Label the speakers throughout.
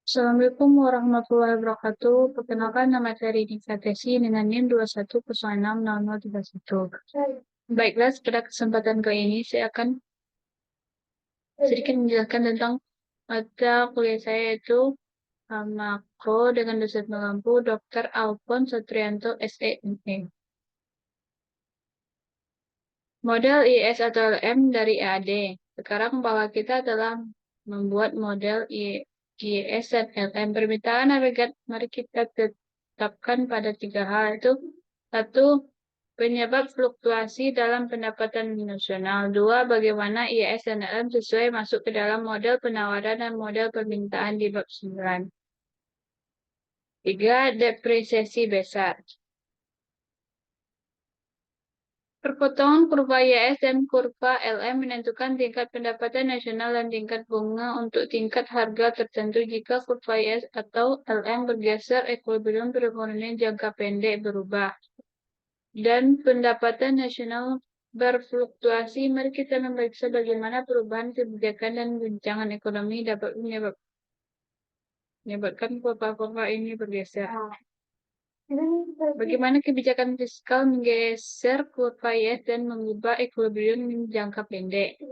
Speaker 1: Assalamualaikum warahmatullahi wabarakatuh. Perkenalkan, nama saya Rini Satesi dengan NIM 21060031. Baiklah, pada kesempatan kali ini saya akan sedikit menjelaskan tentang mata kuliah saya, yaitu Makro dengan dosen pengampu Dr. Alphon Satrianto SEME. Model IES atau LM dari EAD. Sekarang bahwa kita adalah membuat model IES dan LM. Permintaan agregat mari kita tetapkan pada 3 hal, itu: 1. Penyebab fluktuasi dalam pendapatan nasional. 2. Bagaimana IES dan LM sesuai masuk ke dalam model penawaran dan model permintaan di bab 9. 3. Depresiasi besar. Perpotongan kurva IAS dan kurva LM menentukan tingkat pendapatan nasional dan tingkat bunga untuk tingkat harga tertentu. Jika kurva IAS atau LM bergeser, ekuilibrium perekonomian jangka pendek berubah dan pendapatan nasional berfluktuasi. Mari kita memeriksa bagaimana perubahan kebijakan dan guncangan ekonomi dapat menyebabkan kurva-kurva ini bergeser. Bagaimana kebijakan fiskal menggeser kurva IAS dan mengubah ekuilibrium jangka pendek.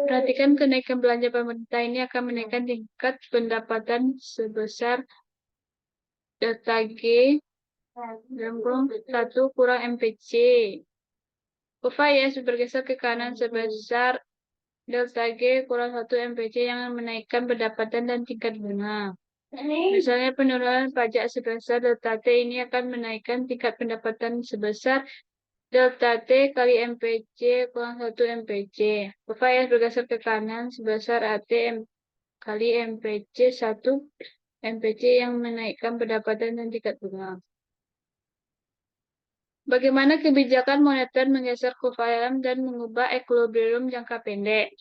Speaker 1: Perhatikan, kenaikan belanja pemerintah ini akan menaikkan tingkat pendapatan sebesar delta G dalam kurung 1 kurang MPC. Kurva IAS bergeser ke kanan sebesar delta G kurang 1 MPC yang menaikkan pendapatan dan tingkat bunga. Misalnya penurunan pajak sebesar delta T ini akan menaikkan tingkat pendapatan sebesar delta T kali MPC kurang 1 MPC. Kurva IAS bergeser ke kanan sebesar AT kali MPC 1 MPC yang menaikkan pendapatan dan tingkat bunga. Bagaimana kebijakan moneter menggeser kurva LM dan mengubah ekuilibrium jangka pendek?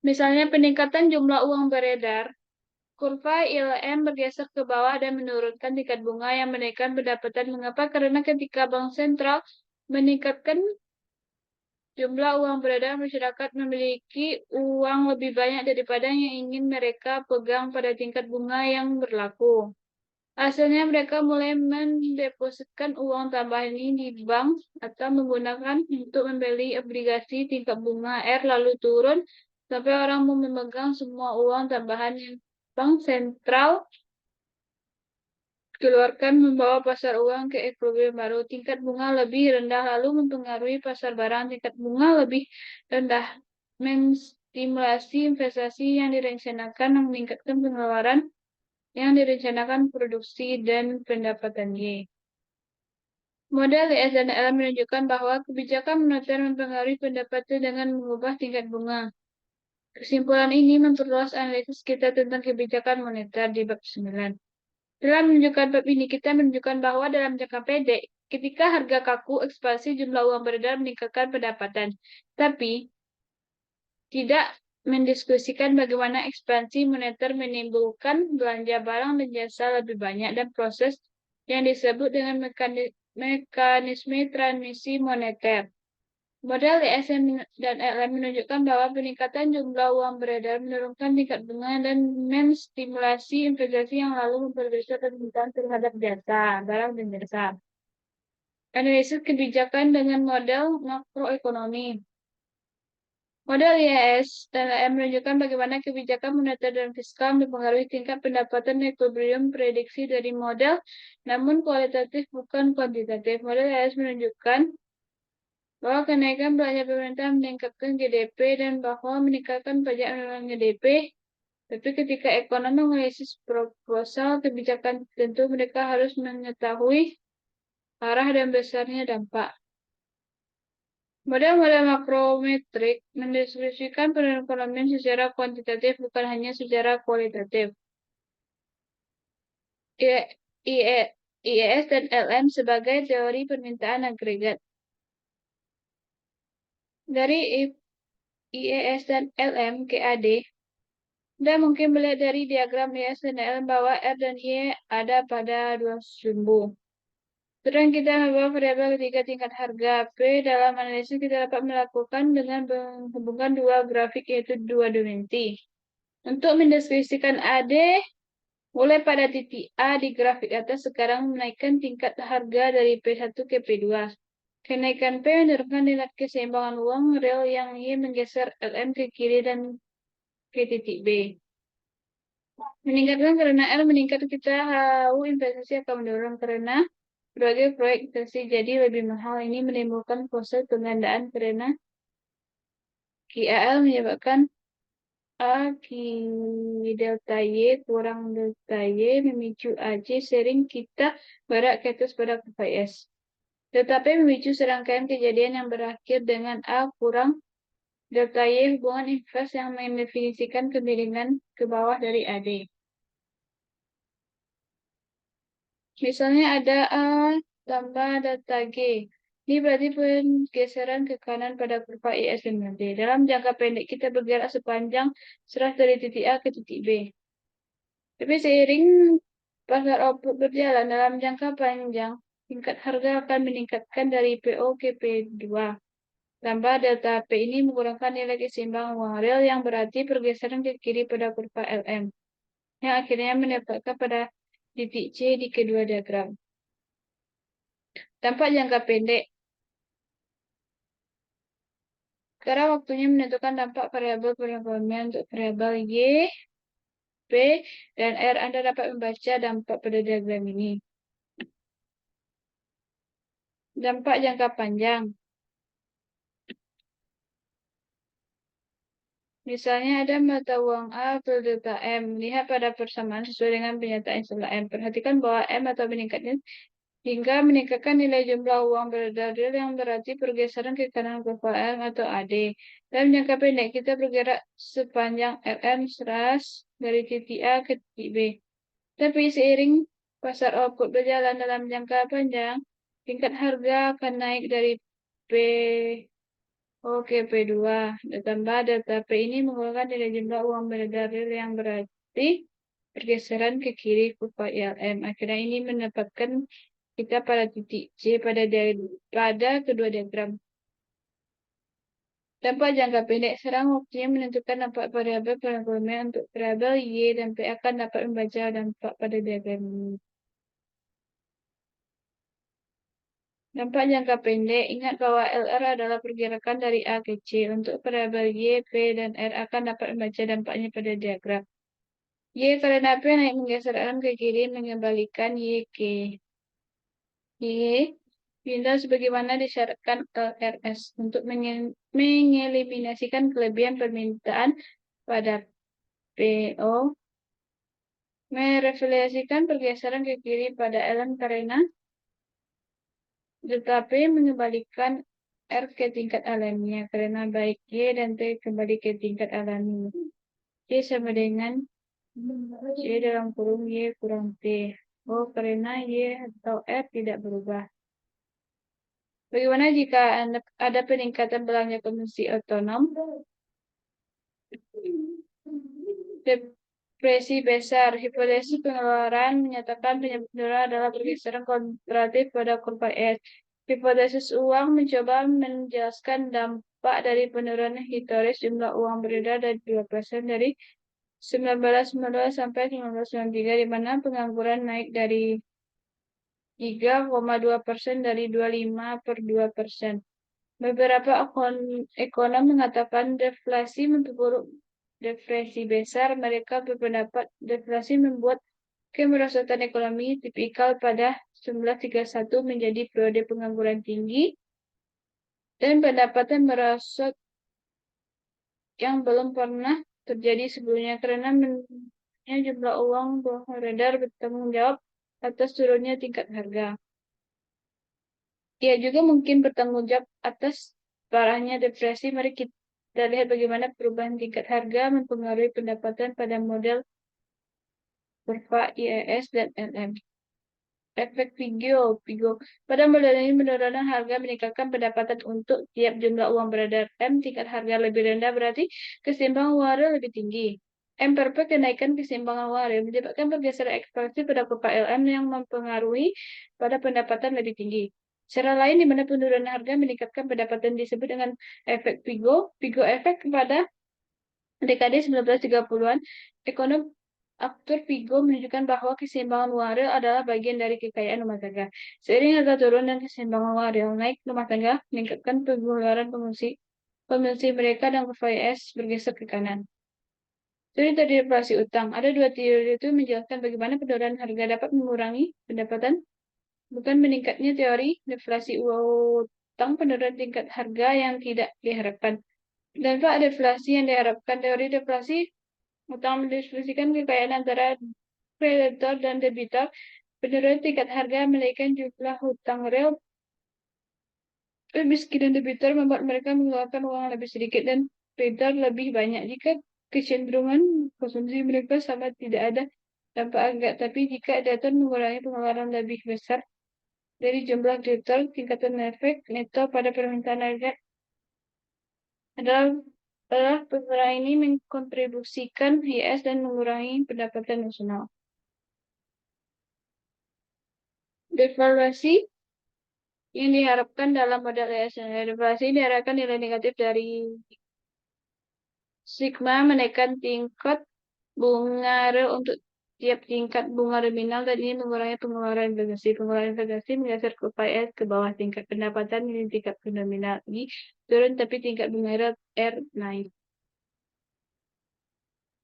Speaker 1: Misalnya peningkatan jumlah uang beredar. Kurva ILM bergeser ke bawah dan menurunkan tingkat bunga yang menaikkan pendapatan. Mengapa? Karena ketika bank sentral meningkatkan jumlah uang beredar, masyarakat memiliki uang lebih banyak daripada yang ingin mereka pegang pada tingkat bunga yang berlaku. Hasilnya mereka mulai mendepositkan uang tambahan ini di bank atau menggunakan untuk membeli obligasi tingkat bunga R lalu turun sampai orang mau memegang semua uang tambahan yang bank sentral keluarkan, membawa pasar uang ke ekuilibrium baru. Tingkat bunga lebih rendah lalu mempengaruhi pasar barang. Tingkat bunga lebih rendah menstimulasi investasi yang direncanakan dan meningkatkan pengeluaran yang direncanakan produksi dan pendapatan Y. Model IS dan LM menunjukkan bahwa kebijakan moneter mempengaruhi pendapatan dengan mengubah tingkat bunga. Kesimpulan ini memperluas analisis kita tentang kebijakan moneter di bab 9. Dalam menunjukkan bab ini, kita menunjukkan bahwa dalam jangka pendek, ketika harga kaku, ekspansi jumlah uang beredar meningkatkan pendapatan. Tapi, tidak mendiskusikan bagaimana ekspansi moneter menimbulkan belanja barang dan jasa lebih banyak dan proses yang disebut dengan mekanisme transmisi moneter. Model ISM dan LM menunjukkan bahwa peningkatan jumlah uang beredar menurunkan tingkat bunga dan menstimulasi investasi yang lalu memperberat permintaan terhadap jasa, barang dan jasa. Analisis kebijakan dengan model makroekonomi. Model IAS dan LM menunjukkan bagaimana kebijakan moneter dan fiskal mempengaruhi tingkat pendapatan ekuilibrium prediksi dari model, namun kualitatif bukan kuantitatif. Model IAS menunjukkan bahwa kenaikan belanja pemerintah meningkatkan GDP dan bahwa meningkatkan pajak menurunkan GDP. Tapi ketika ekonom menganalisis proposal kebijakan tentu, mereka harus mengetahui arah dan besarnya dampak. Model-model makrometrik mendeskripsikan perekonomian secara kuantitatif, bukan hanya secara kualitatif. IES dan LM sebagai teori permintaan agregat. Dari IES dan LM ke AD, Anda mungkin melihat dari diagram IES dan LM bahwa R dan Y ada pada dua sumbu. Sekarang kita membawa variabel ketiga tingkat harga P. Dalam analisis kita dapat melakukan dengan menghubungkan dua grafik yaitu dua dimensi. Untuk mendeskripsikan AD, mulai pada titik A di grafik atas sekarang menaikkan tingkat harga dari P1 ke P2. Kenaikan P menurunkan nilai keseimbangan uang real yang Y menggeser LM ke kiri dan ke titik B. Meningkatkan karena L meningkat kita tahu investasi akan mendorong karena berbagai proyek investasi jadi lebih mahal. Ini menimbulkan proses penggandaan karena QAL menyebabkan A delta Y kurang delta Y memicu AJ sering kita berak ke atas pada kurva S. Delta P memicu serangkaian kejadian yang berakhir dengan A kurang delta Y hubungan invers yang mendefinisikan kemiringan ke bawah dari AD. Misalnya ada A tambah delta G. Ini berarti penggeseran ke kanan pada kurva IS dan D. Dalam jangka pendek kita bergerak sepanjang serah dari titik A ke titik B. Tapi seiring pasar output berjalan dalam jangka panjang, tingkat harga akan meningkatkan dari PO ke P2. Tambah delta P ini menggunakan nilai keseimbangan uang real yang berarti pergeseran ke kiri pada kurva LM. Yang akhirnya mendapatkan pada titik C di kedua diagram. Dampak jangka pendek. Sekarang waktunya menentukan dampak variabel perekonomian untuk variabel Y, P, dan R. Anda dapat membaca dampak pada diagram ini. Dampak jangka panjang. Misalnya ada mata uang A atau delta M. Lihat pada persamaan sesuai dengan pernyataan istilah M. Perhatikan bahwa M atau meningkatnya hingga meningkatkan nilai jumlah uang beredar real yang berarti pergeseran ke kanan kurva L atau AD. Dalam jangka pendek kita bergerak sepanjang LM seras dari titik A ke titik B. Tapi seiring pasar output berjalan dalam jangka panjang, tingkat harga akan naik dari P Oke, P2. Ditambah delta P ini mengeluarkan nilai jumlah uang beredar real yang berarti pergeseran ke kiri kurva ILM. Akhirnya ini mendapatkan kita pada titik C pada kedua diagram. Dampak jangka pendek. Sekarang waktunya menentukan dampak variabel perekonomian untuk variabel Y dan P akan dapat membaca dampak pada diagram ini. Dampak jangka pendek, ingat bahwa LR adalah pergerakan dari A ke C. Untuk variabel Y, P, dan R akan dapat membaca dampaknya pada diagram. Y karena P naik menggeser LM ke kiri mengembalikan Y ke Y. Pindah sebagaimana disyaratkan LRS untuk mengeliminasikan kelebihan permintaan pada PO. Merefleksikan pergeseran ke kiri pada LM karena tetapi mengembalikan R ke tingkat alaminya karena baik Y dan T kembali ke tingkat alami. Y sama dengan Y dalam kurung Y kurang T. Oh, karena Y atau R tidak berubah. Bagaimana jika ada peningkatan belanja konsumsi otonom? Depresi besar. Hipotesis pengeluaran menyatakan penyebab adalah pergeseran kontratif pada kurva S. Hipotesis uang mencoba menjelaskan dampak dari penurunan historis jumlah uang beredar dari 2% dari 1992 sampai 1993, di mana pengangguran naik dari 3,2% dari 25/2%. Beberapa ekonom mengatakan deflasi memperburuk depresi besar. Mereka berpendapat deflasi membuat kemerosotan ekonomi tipikal pada 1931 menjadi periode pengangguran tinggi dan pendapatan merosot yang belum pernah terjadi sebelumnya karena menurunnya jumlah uang beredar bertanggung jawab atas turunnya tingkat harga. Ia juga mungkin bertanggung jawab atas parahnya depresi. Mari kita lihat bagaimana perubahan tingkat harga mempengaruhi pendapatan pada model kurva IIS dan LM. Efek Figo. Pada model ini penurunan harga meningkatkan pendapatan untuk tiap jumlah uang beredar M. Tingkat harga lebih rendah berarti keseimbangan uang lebih tinggi. MPRP kenaikan keseimbangan wario menyebabkan pergeseran ekspansi pada PKLM yang mempengaruhi pada pendapatan lebih tinggi. Secara lain, di mana penurunan harga meningkatkan pendapatan disebut dengan efek Pigo, Pigo efek pada dekade 1930-an, ekonom aktor Pigo menunjukkan bahwa keseimbangan wario adalah bagian dari kekayaan rumah tangga. Seiring harga turun dan keseimbangan wario naik, rumah tangga meningkatkan pengeluaran pengungsi mereka dan KPIS bergeser ke kanan. Teori tadi deflasi utang. Ada dua teori itu menjelaskan bagaimana penurunan harga dapat mengurangi pendapatan, bukan meningkatnya teori deflasi utang penurunan tingkat harga yang tidak diharapkan. Dan Pak, deflasi yang diharapkan teori deflasi utang mendiskusikan kekayaan antara kreditor dan debitor. Penurunan tingkat harga menaikkan jumlah hutang real. Miskin dan debitor membuat mereka mengeluarkan uang lebih sedikit dan kreditor lebih banyak. Jika kecenderungan konsumsi mereka sama tidak ada dampak agak, tapi jika kreditor mengurangi pengeluaran lebih besar dari jumlah kreditor, tingkatan efek neto pada permintaan harga adalah pengurangan ini mengkontribusikan IS dan mengurangi pendapatan nasional. Devaluasi yang diharapkan dalam model ESN. Devaluasi diharapkan nilai negatif dari sigma menaikkan tingkat bunga real untuk tiap tingkat bunga nominal dan ini mengurangi pengeluaran investasi. Pengeluaran investasi menggeser ke PIS ke bawah tingkat pendapatan ini tingkat nominal ini turun tapi tingkat bunga real R naik.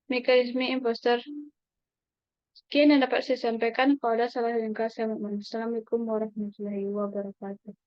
Speaker 1: Mekanisme imposter. Sekian yang dapat saya sampaikan. Kalau ada salah yang saya mohon. Assalamualaikum warahmatullahi wabarakatuh.